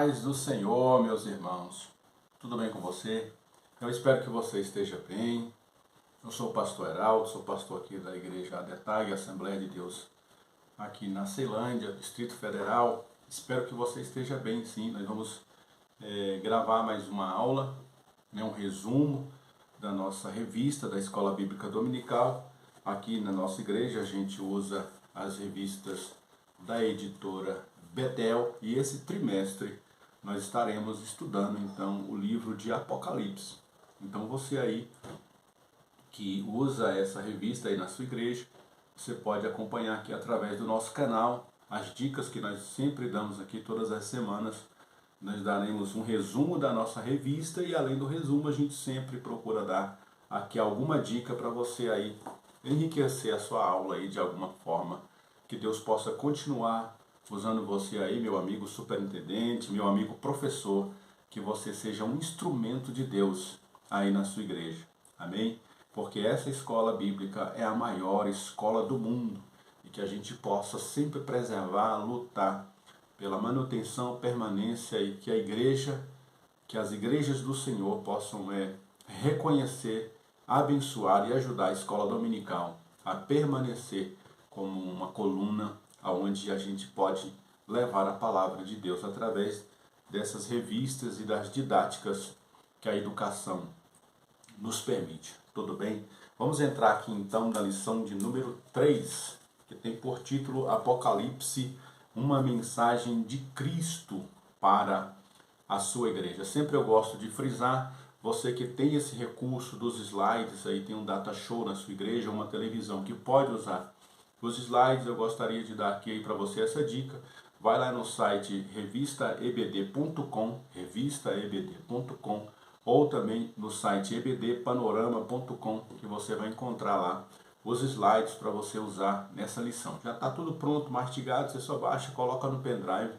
paz do Senhor, meus irmãos. Tudo bem com você? Eu espero que você esteja bem. Eu sou o pastor Heraldo, sou pastor aqui da Igreja Adetag, Assembleia de Deus, aqui na Ceilândia, Distrito Federal. Espero que você esteja bem, sim. Nós vamos gravar mais uma aula, um resumo da nossa revista da Escola Bíblica Dominical. Aqui na nossa igreja a gente usa as revistas da editora Betel, e esse trimestre nós estaremos estudando então o livro de Apocalipse. Então você aí que usa essa revista aí na sua igreja, você pode acompanhar aqui através do nosso canal as dicas que nós sempre damos aqui todas as semanas. Nós daremos um resumo da nossa revista e além do resumo a gente sempre procura dar aqui alguma dica para você aí enriquecer a sua aula aí de alguma forma. Que Deus possa continuar usando você aí, meu amigo superintendente, meu amigo professor, que você seja um instrumento de Deus aí na sua igreja. Amém? Porque essa escola bíblica é a maior escola do mundo e que a gente possa sempre preservar, lutar pela manutenção, permanência e que a igreja, que as igrejas do Senhor possam reconhecer, abençoar e ajudar a escola dominical a permanecer como uma coluna onde a gente pode levar a palavra de Deus através dessas revistas e das didáticas que a educação nos permite. Tudo bem? Vamos entrar aqui então na lição de número 3, que tem por título Apocalipse, uma mensagem de Cristo para a sua igreja. Sempre eu gosto de frisar, você que tem esse recurso dos slides, aí tem um data show na sua igreja, uma televisão que pode usar os slides, eu gostaria de dar aqui para você essa dica. Vai lá no site revistaebd.com, revistaebd.com, ou também no site ebdpanorama.com, que você vai encontrar lá os slides para você usar nessa lição. Já está tudo pronto, mastigado, você só baixa, coloca no pendrive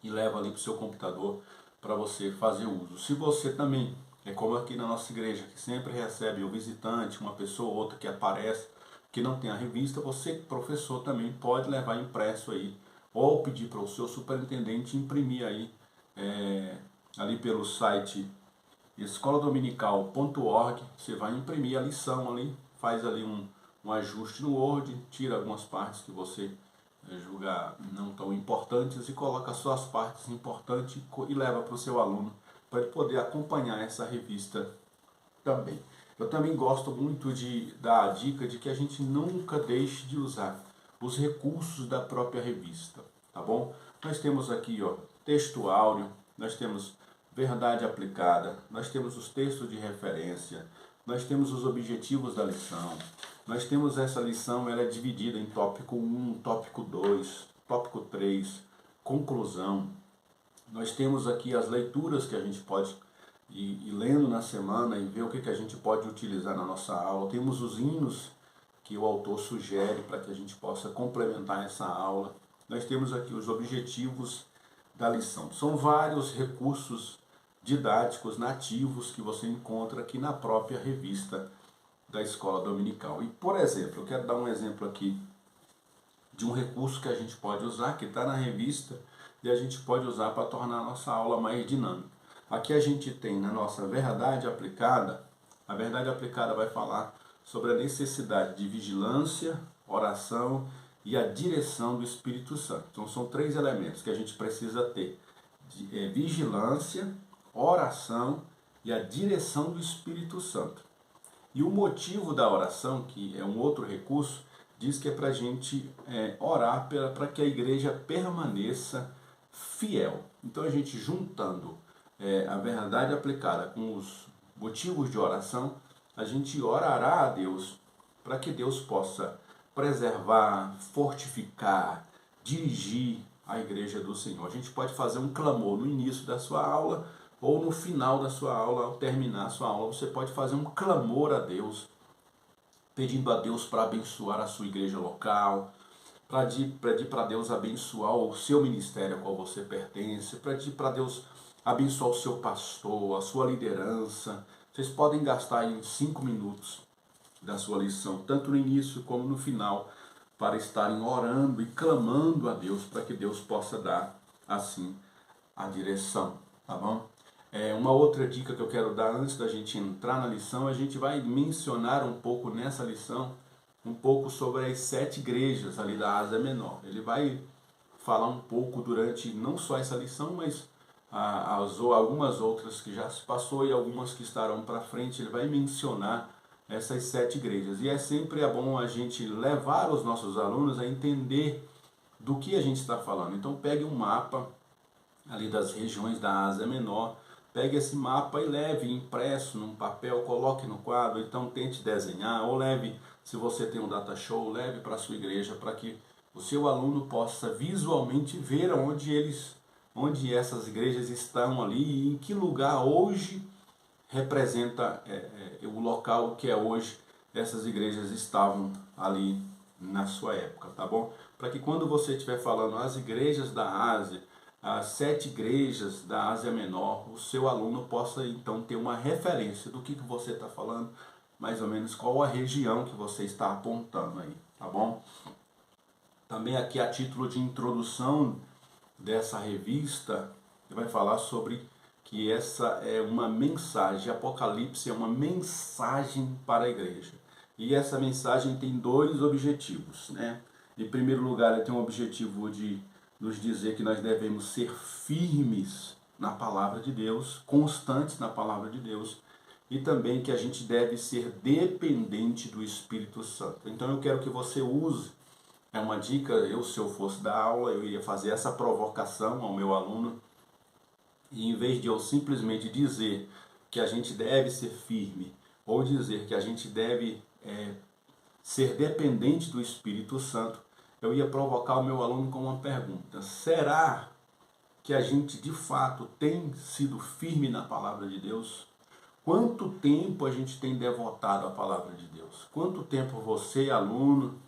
e leva ali para o seu computador para você fazer uso. Se você também, é como aqui na nossa igreja, que sempre recebe o visitante, uma pessoa ou outra que aparece, que não tem a revista, você, professor, também pode levar impresso aí, ou pedir para o seu superintendente imprimir aí, ali pelo site escoladominical.org, você vai imprimir a lição ali, faz ali um ajuste no Word, tira algumas partes que você julgar não tão importantes e coloca só as partes importantes e leva para o seu aluno, para ele poder acompanhar essa revista também. Eu também gosto muito de dar a dica de que a gente nunca deixe de usar os recursos da própria revista, tá bom? Nós temos aqui, texto áureo, nós temos verdade aplicada, nós temos os textos de referência, nós temos os objetivos da lição, nós temos essa lição, ela é dividida em tópico 1, tópico 2, tópico 3, conclusão. Nós temos aqui as leituras que a gente pode ir lendo na semana e ver o que a gente pode utilizar na nossa aula. Temos os hinos que o autor sugere para que a gente possa complementar essa aula. Nós temos aqui os objetivos da lição. São vários recursos didáticos nativos que você encontra aqui na própria revista da Escola Dominical. E, por exemplo, eu quero dar um exemplo aqui de um recurso que a gente pode usar, que está na revista, e a gente pode usar para tornar a nossa aula mais dinâmica. Aqui a gente tem na nossa verdade aplicada, a verdade aplicada vai falar sobre a necessidade de vigilância, oração e a direção do Espírito Santo. Então são 3 elementos que a gente precisa ter: vigilância, oração e a direção do Espírito Santo. E o motivo da oração, que é um outro recurso, diz que é para a gente orar para que a igreja permaneça fiel. Então a gente juntando a verdade aplicada com os motivos de oração, a gente orará a Deus para que Deus possa preservar, fortificar, dirigir a igreja do Senhor. A gente pode fazer um clamor no início da sua aula ou no final da sua aula, ao terminar a sua aula, você pode fazer um clamor a Deus, pedindo a Deus para abençoar a sua igreja local, pedir para Deus abençoar o seu ministério ao qual você pertence, pedir para Deus abençoar o seu pastor, a sua liderança. Vocês podem gastar aí 5 minutos da sua lição, tanto no início como no final, para estarem orando e clamando a Deus para que Deus possa dar, assim, a direção, tá bom? Uma outra dica que eu quero dar antes da gente entrar na lição, a gente vai mencionar um pouco nessa lição, um pouco sobre as 7 igrejas ali da Ásia Menor. Ele vai falar um pouco durante não só essa lição, mas algumas outras que já se passou e algumas que estarão para frente. Ele vai mencionar essas 7 igrejas. E sempre é bom a gente levar os nossos alunos a entender do que a gente está falando. Então pegue um mapa ali das regiões da Ásia Menor, pegue esse mapa e leve impresso num papel, coloque no quadro, então tente desenhar, ou leve, se você tem um data show, leve para a sua igreja, para que o seu aluno possa visualmente ver onde essas igrejas estão ali e em que lugar hoje representa o local que é hoje essas igrejas estavam ali na sua época, tá bom? Para que quando você estiver falando as igrejas da Ásia, as 7 igrejas da Ásia Menor, o seu aluno possa então ter uma referência do que você está falando, mais ou menos qual a região que você está apontando aí, tá bom? Também aqui a título de introdução dessa revista, ele vai falar sobre que essa é uma mensagem, Apocalipse é uma mensagem para a igreja. E essa mensagem tem 2 objetivos, né? Em primeiro lugar, ele tem um objetivo de nos dizer que nós devemos ser firmes na palavra de Deus, constantes na palavra de Deus, e também que a gente deve ser dependente do Espírito Santo. Então eu quero que você use, é uma dica, se eu fosse dar aula, eu ia fazer essa provocação ao meu aluno, e em vez de eu simplesmente dizer que a gente deve ser firme, ou dizer que a gente deve ser dependente do Espírito Santo, eu ia provocar o meu aluno com uma pergunta: será que a gente de fato tem sido firme na palavra de Deus? Quanto tempo a gente tem devotado à palavra de Deus? Quanto tempo você, aluno,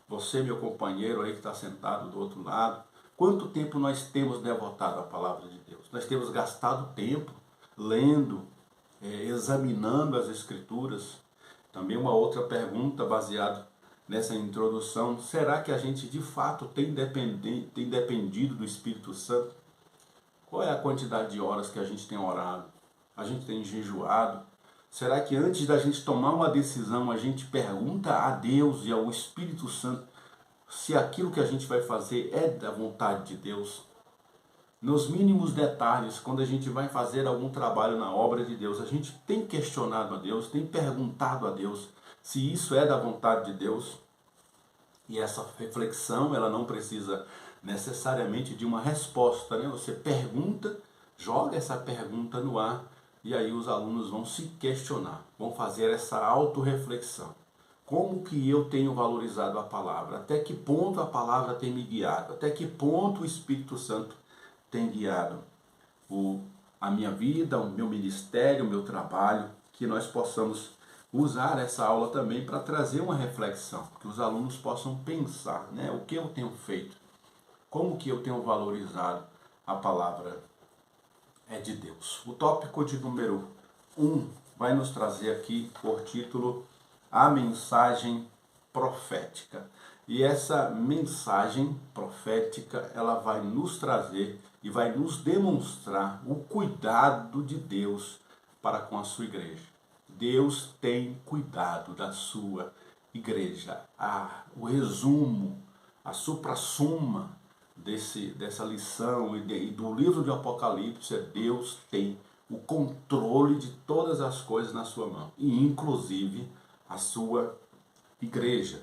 você, meu companheiro aí que está sentado do outro lado, quanto tempo nós temos devotado à palavra de Deus? Nós temos gastado tempo lendo, examinando as Escrituras. Também uma outra pergunta baseada nessa introdução: será que a gente de fato tem dependido do Espírito Santo? Qual é a quantidade de horas que a gente tem orado? A gente tem jejuado? Será que antes da gente tomar uma decisão, a gente pergunta a Deus e ao Espírito Santo se aquilo que a gente vai fazer é da vontade de Deus? Nos mínimos detalhes, quando a gente vai fazer algum trabalho na obra de Deus, a gente tem questionado a Deus, tem perguntado a Deus se isso é da vontade de Deus. E essa reflexão, ela não precisa necessariamente de uma resposta, né? Você pergunta, joga essa pergunta no ar, e aí os alunos vão se questionar, vão fazer essa autorreflexão. Como que eu tenho valorizado a palavra? Até que ponto a palavra tem me guiado? Até que ponto o Espírito Santo tem guiado a minha vida, o meu ministério, o meu trabalho? Que nós possamos usar essa aula também para trazer uma reflexão, que os alunos possam pensar, né? O que eu tenho feito? Como que eu tenho valorizado a palavra de Deus? O tópico de número 1 vai nos trazer aqui por título a mensagem profética. E essa mensagem profética, ela vai nos trazer e vai nos demonstrar o cuidado de Deus para com a sua igreja. Deus tem cuidado da sua igreja. O resumo, a suprasuma dessa lição e do livro de Apocalipse é: Deus tem o controle de todas as coisas na sua mão, e inclusive a sua igreja.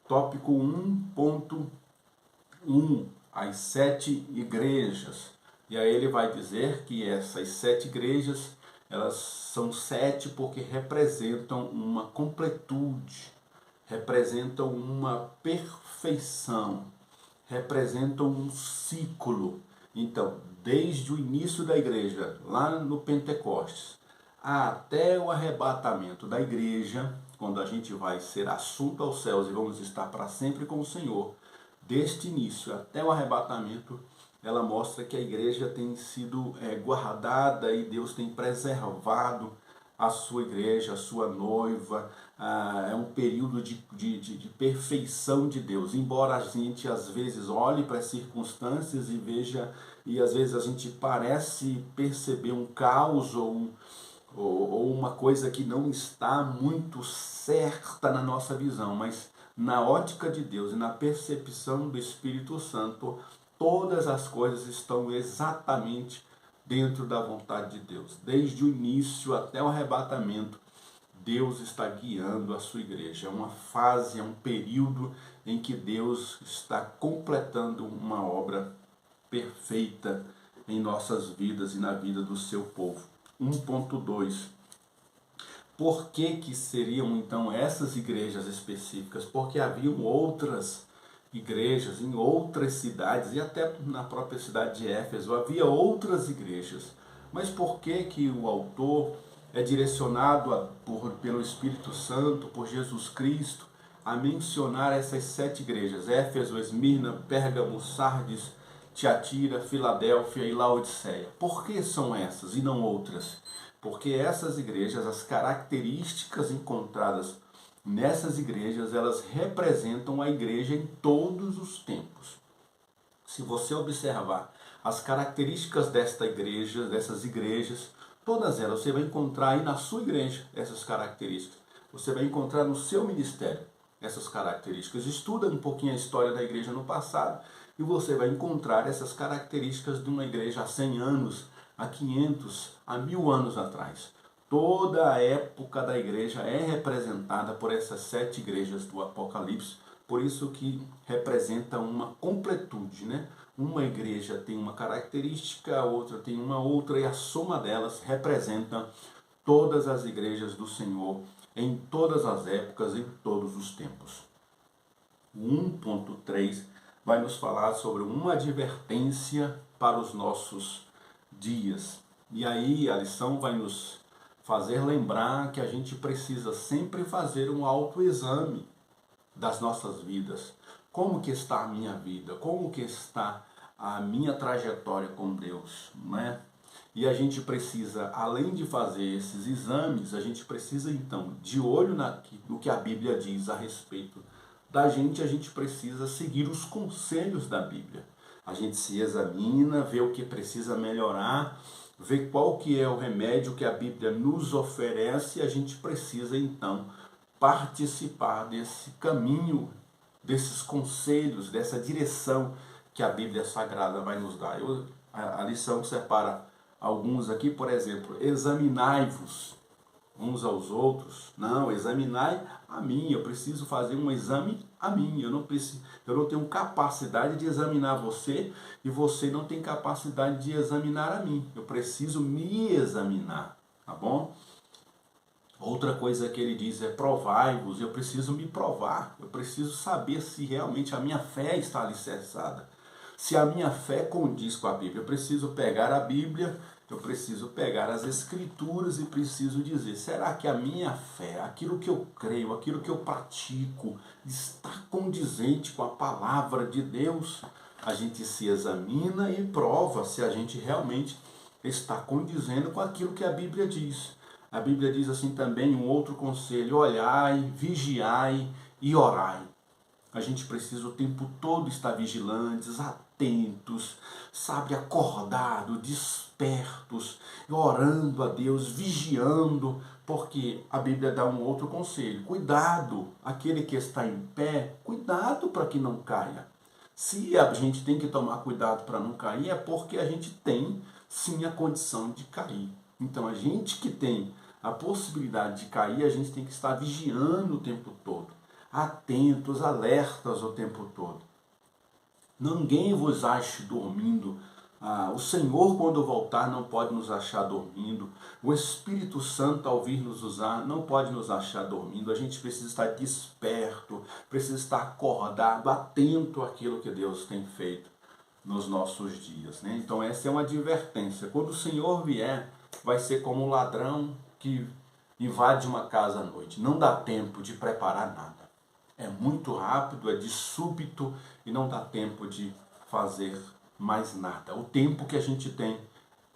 Tópico 1.1, as 7 igrejas. E aí ele vai dizer que essas 7 igrejas, elas são 7 porque representam uma completude, representam uma perfeição, representam um ciclo. Então, desde o início da igreja, lá no Pentecostes, até o arrebatamento da igreja, quando a gente vai ser assunto aos céus e vamos estar para sempre com o Senhor, deste início até o arrebatamento, ela mostra que a igreja tem sido guardada e Deus tem preservado a sua igreja, a sua noiva. É um período de perfeição de Deus. Embora a gente às vezes olhe para as circunstâncias e veja e às vezes a gente parece perceber um caos ou uma coisa que não está muito certa na nossa visão, mas na ótica de Deus e na percepção do Espírito Santo, todas as coisas estão exatamente dentro da vontade de Deus. Desde o início até o arrebatamento, Deus está guiando a sua igreja. É uma fase, é um período em que Deus está completando uma obra perfeita em nossas vidas e na vida do seu povo. 1.2. Por que seriam então essas igrejas específicas? Porque haviam outras igrejas em outras cidades e até na própria cidade de Éfeso havia outras igrejas. Mas por que o autor é direcionado pelo Espírito Santo, por Jesus Cristo, a mencionar essas 7 igrejas? Éfeso, Esmirna, Pérgamo, Sardes, Tiatira, Filadélfia e Laodiceia. Por que são essas e não outras? Porque essas igrejas, as características encontradas nessas igrejas, elas representam a igreja em todos os tempos. Se você observar as características dessas igrejas, todas elas você vai encontrar aí na sua igreja essas características. Você vai encontrar no seu ministério essas características. Estuda um pouquinho a história da igreja no passado e você vai encontrar essas características de uma igreja há 100 anos, há 500, há 1000 anos atrás. Toda a época da igreja é representada por essas 7 igrejas do Apocalipse, por isso que representa uma completude, né? Uma igreja tem uma característica, a outra tem uma outra, e a soma delas representa todas as igrejas do Senhor, em todas as épocas, em todos os tempos. O 1.3 vai nos falar sobre uma advertência para os nossos dias. E aí a lição vai nos fazer lembrar que a gente precisa sempre fazer um autoexame das nossas vidas. Como que está a minha vida? Como que está a minha trajetória com Deus, né? E a gente precisa, além de fazer esses exames, a gente precisa então, de olho no que a Bíblia diz a respeito da gente, a gente precisa seguir os conselhos da Bíblia. A gente se examina, vê o que precisa melhorar, vê qual que é o remédio que a Bíblia nos oferece, e a gente precisa então participar desse caminho, desses conselhos, dessa direção que a Bíblia Sagrada vai nos dar. A lição separa alguns aqui, por exemplo, examinai-vos uns aos outros. Não, examinai a mim, eu preciso fazer um exame a mim. Eu não tenho capacidade de examinar você e você não tem capacidade de examinar a mim. Eu preciso me examinar, tá bom? Outra coisa que ele diz é provai-vos. Eu preciso me provar, eu preciso saber se realmente a minha fé está alicerçada, se a minha fé condiz com a Bíblia. Eu preciso pegar a Bíblia, eu preciso pegar as Escrituras e preciso dizer, será que a minha fé, aquilo que eu creio, aquilo que eu pratico, está condizente com a palavra de Deus? A gente se examina e prova se a gente realmente está condizendo com aquilo que a Bíblia diz. A Bíblia diz assim também, um outro conselho, olhai, vigiai e orai. A gente precisa o tempo todo estar vigilantes, atentos, sabe, acordado, despertos, orando a Deus, vigiando, porque a Bíblia dá um outro conselho. Cuidado, aquele que está em pé, cuidado para que não caia. Se a gente tem que tomar cuidado para não cair, é porque a gente tem sim a condição de cair. Então a gente que tem a possibilidade de cair, a gente tem que estar vigiando o tempo todo, atentos, alertas o tempo todo. Ninguém vos ache dormindo. O Senhor, quando voltar, não pode nos achar dormindo. O Espírito Santo, ao vir nos usar, não pode nos achar dormindo. A gente precisa estar desperto, precisa estar acordado, atento àquilo que Deus tem feito nos nossos dias, né? Então essa é uma advertência. Quando o Senhor vier, vai ser como um ladrão que invade uma casa à noite. Não dá tempo de preparar nada. É muito rápido, é de súbito e não dá tempo de fazer mais nada. O tempo que a gente tem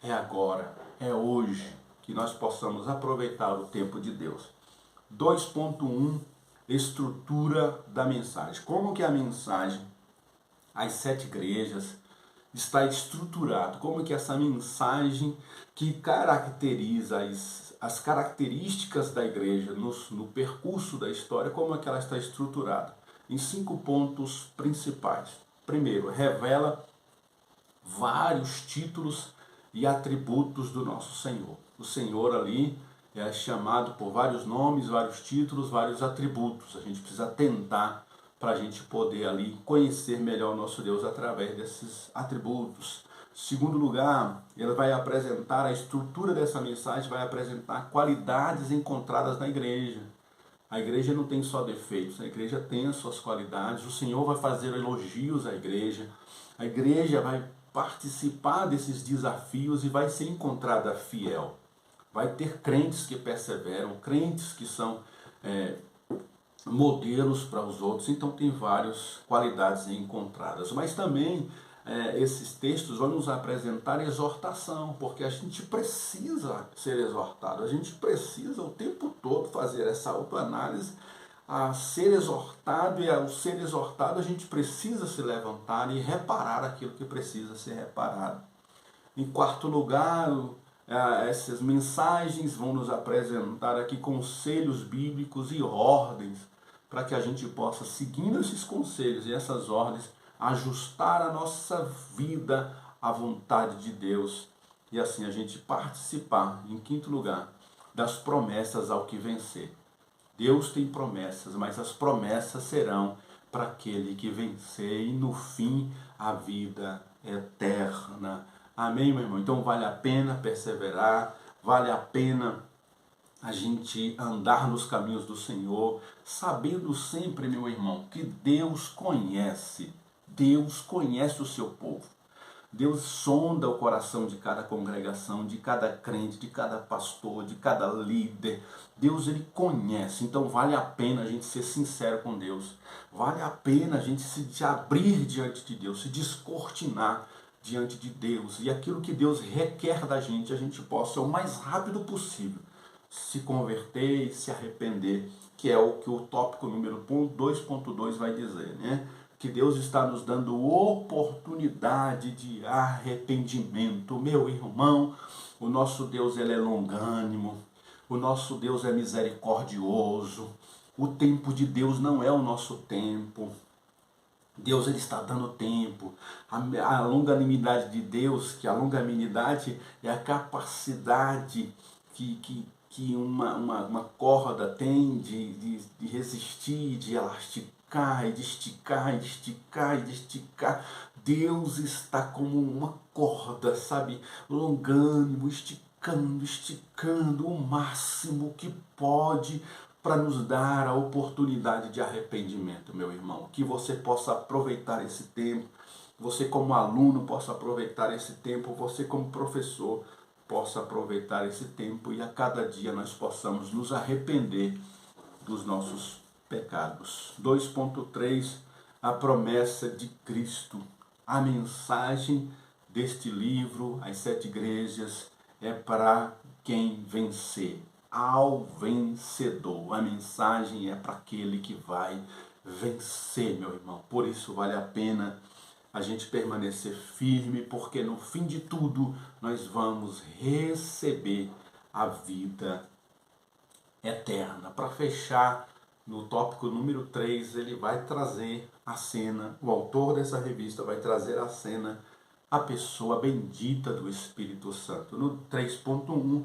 é agora, é hoje, que nós possamos aproveitar o tempo de Deus. 2.1, estrutura da mensagem. Como que a mensagem, as 7 igrejas, está estruturado, como que essa mensagem que caracteriza as características da igreja no percurso da história, como é que ela está estruturada? Em 5 pontos principais. Primeiro, revela vários títulos e atributos do nosso Senhor. O Senhor ali é chamado por vários nomes, vários títulos, vários atributos. A gente precisa tentar para a gente poder ali conhecer melhor o nosso Deus através desses atributos. Segundo lugar, ele vai apresentar a estrutura dessa mensagem, vai apresentar qualidades encontradas na igreja. A igreja não tem só defeitos, a igreja tem as suas qualidades, o Senhor vai fazer elogios à igreja, a igreja vai participar desses desafios e vai ser encontrada fiel. Vai ter crentes que perseveram, crentes que são modelos para os outros, então tem várias qualidades encontradas. Mas também esses textos vão nos apresentar exortação, porque a gente precisa ser exortado, a gente precisa o tempo todo fazer essa autoanálise, a ser exortado, e ao ser exortado a gente precisa se levantar e reparar aquilo que precisa ser reparado. Em quarto lugar, essas mensagens vão nos apresentar aqui conselhos bíblicos e ordens, para que a gente possa, seguindo esses conselhos e essas ordens, ajustar a nossa vida à vontade de Deus e assim a gente participar, em quinto lugar, das promessas ao que vencer. Deus tem promessas, mas as promessas serão para aquele que vencer e no fim a vida eterna. Amém, meu irmão? Então vale a pena perseverar, vale a pena a gente andar nos caminhos do Senhor, sabendo sempre, meu irmão, que Deus conhece o seu povo. Deus sonda o coração de cada congregação, de cada crente, de cada pastor, de cada líder. Deus, ele conhece. Então vale a pena a gente ser sincero com Deus. Vale a pena a gente se abrir diante de Deus, se descortinar diante de Deus. E aquilo que Deus requer da gente, a gente possa o mais rápido possível se converter e se arrepender, que é o que o tópico número 2.2 vai dizer, né? Que Deus está nos dando oportunidade de arrependimento. Meu irmão, o nosso Deus, ele é longânimo, o nosso Deus é misericordioso, o tempo de Deus não é o nosso tempo. Deus, ele está dando tempo. A longanimidade de Deus, que a longanimidade é a capacidade que uma corda tem de resistir, de elasticar, e de esticar, e de esticar, e de esticar. Deus está como uma corda, sabe? Longânimo, esticando o máximo que pode para nos dar a oportunidade de arrependimento, meu irmão. Que você possa aproveitar esse tempo, você como aluno possa aproveitar esse tempo, você como professor possa aproveitar esse tempo e a cada dia nós possamos nos arrepender dos nossos pecados. 2.3, a promessa de Cristo. A mensagem deste livro, As 7 Igrejas, é para quem vencer, ao vencedor. A mensagem é para aquele que vai vencer, meu irmão. Por isso vale a pena a gente permanecer firme, porque no fim de tudo nós vamos receber a vida eterna. Para fechar, no tópico número 3, ele vai trazer a cena, o autor dessa revista vai trazer a cena, a pessoa bendita do Espírito Santo. No 3.1,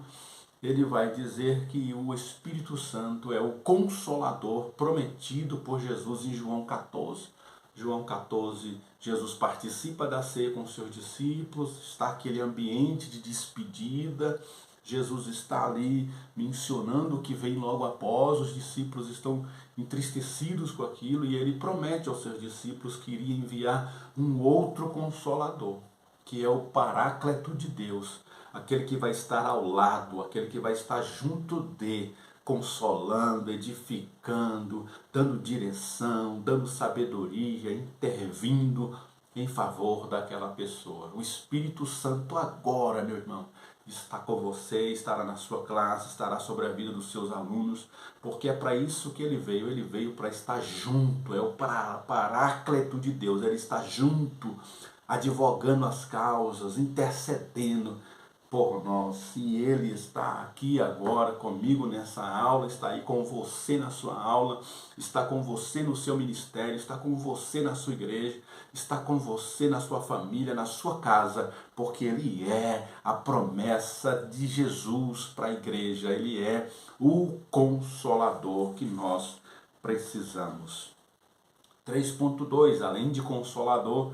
ele vai dizer que o Espírito Santo é o Consolador prometido por Jesus em João 14. João 14, Jesus participa da ceia com seus discípulos, está aquele ambiente de despedida, Jesus está ali mencionando o que vem logo após, os discípulos estão entristecidos com aquilo e ele promete aos seus discípulos que iria enviar um outro Consolador, que é o Paráclito de Deus, aquele que vai estar ao lado, aquele que vai estar junto de, consolando, edificando, dando direção, dando sabedoria, intervindo em favor daquela pessoa. O Espírito Santo agora, meu irmão, está com você, estará na sua classe, estará sobre a vida dos seus alunos, porque é para isso que ele veio para estar junto, é o Paráclito de Deus, ele está junto advogando as causas, intercedendo por nós. E Ele está aqui agora comigo nessa aula, está aí com você na sua aula, está com você no seu ministério, está com você na sua igreja, está com você na sua família, na sua casa, porque Ele é a promessa de Jesus para a igreja, Ele é o Consolador que nós precisamos. 3.2, além de Consolador,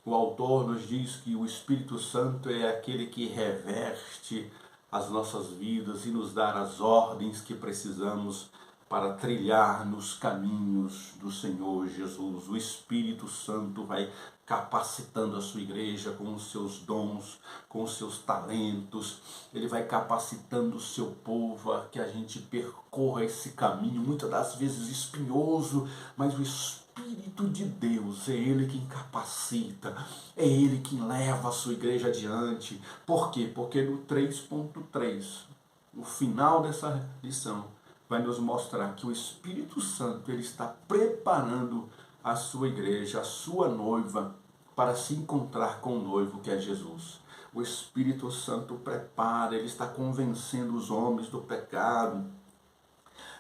o autor nos diz que o Espírito Santo é aquele que reverte as nossas vidas e nos dá as ordens que precisamos para trilhar nos caminhos do Senhor Jesus. O Espírito Santo vai capacitando a sua igreja com os seus dons, com os seus talentos. Ele vai capacitando o seu povo a que a gente percorra esse caminho, muitas das vezes espinhoso, mas o Espírito de Deus é Ele quem capacita, é Ele quem leva a sua igreja adiante. Por quê? Porque no 3.3, no final dessa lição, vai nos mostrar que o Espírito Santo ele está preparando a sua igreja, a sua noiva, para se encontrar com o noivo que é Jesus. O Espírito Santo prepara, ele está convencendo os homens do pecado.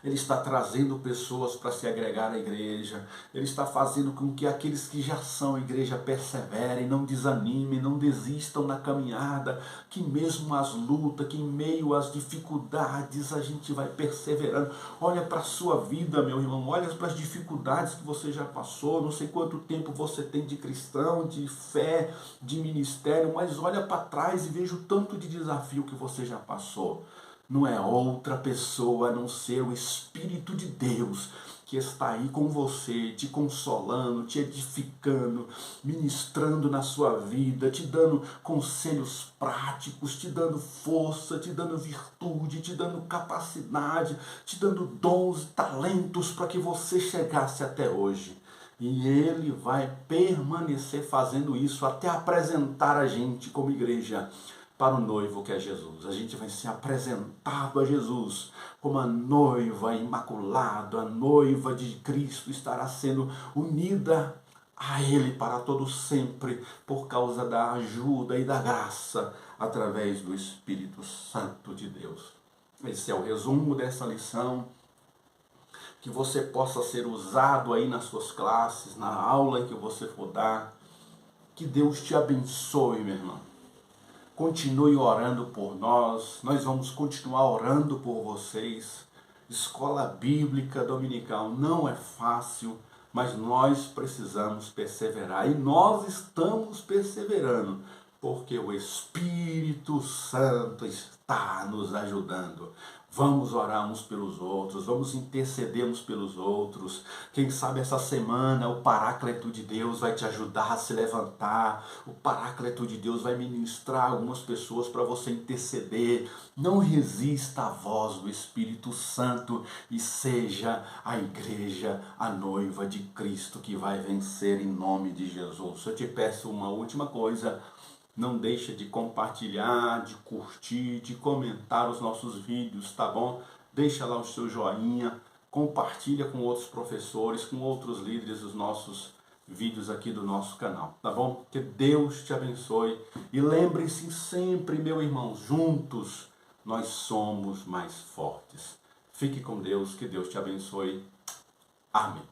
Ele está trazendo pessoas para se agregar à igreja. Ele está fazendo com que aqueles que já são igreja perseverem, não desanimem, não desistam na caminhada, que mesmo as lutas, que em meio às dificuldades a gente vai perseverando. Olha para a sua vida, meu irmão, olha para as dificuldades que você já passou, não sei quanto tempo você tem de cristão, de fé, de ministério, mas olha para trás e veja o tanto de desafio que você já passou. Não é outra pessoa a não ser o Espírito de Deus que está aí com você, te consolando, te edificando, ministrando na sua vida, te dando conselhos práticos, te dando força, te dando virtude, te dando capacidade, te dando dons e talentos para que você chegasse até hoje. E Ele vai permanecer fazendo isso até apresentar a gente como igreja para o noivo que é Jesus. A gente vai ser apresentado a Jesus como a noiva imaculada, a noiva de Cristo estará sendo unida a Ele para todo sempre, por causa da ajuda e da graça, através do Espírito Santo de Deus. Esse é o resumo dessa lição, que você possa ser usado aí nas suas classes, na aula em que você for dar. Que Deus te abençoe, meu irmão. Continue orando por nós, nós vamos continuar orando por vocês. Escola Bíblica Dominical não é fácil, mas nós precisamos perseverar. E nós estamos perseverando, porque o Espírito Santo está nos ajudando. Vamos orar uns pelos outros, vamos interceder uns pelos outros. Quem sabe essa semana o Paráclito de Deus vai te ajudar a se levantar. O Paráclito de Deus vai ministrar algumas pessoas para você interceder. Não resista à voz do Espírito Santo e seja a igreja, a noiva de Cristo que vai vencer em nome de Jesus. Eu te peço uma última coisa. Não deixa de compartilhar, de curtir, de comentar os nossos vídeos, tá bom? Deixa lá o seu joinha, compartilha com outros professores, com outros líderes os nossos vídeos aqui do nosso canal, tá bom? Que Deus te abençoe. E lembre-se sempre, meu irmão, juntos nós somos mais fortes. Fique com Deus, que Deus te abençoe. Amém.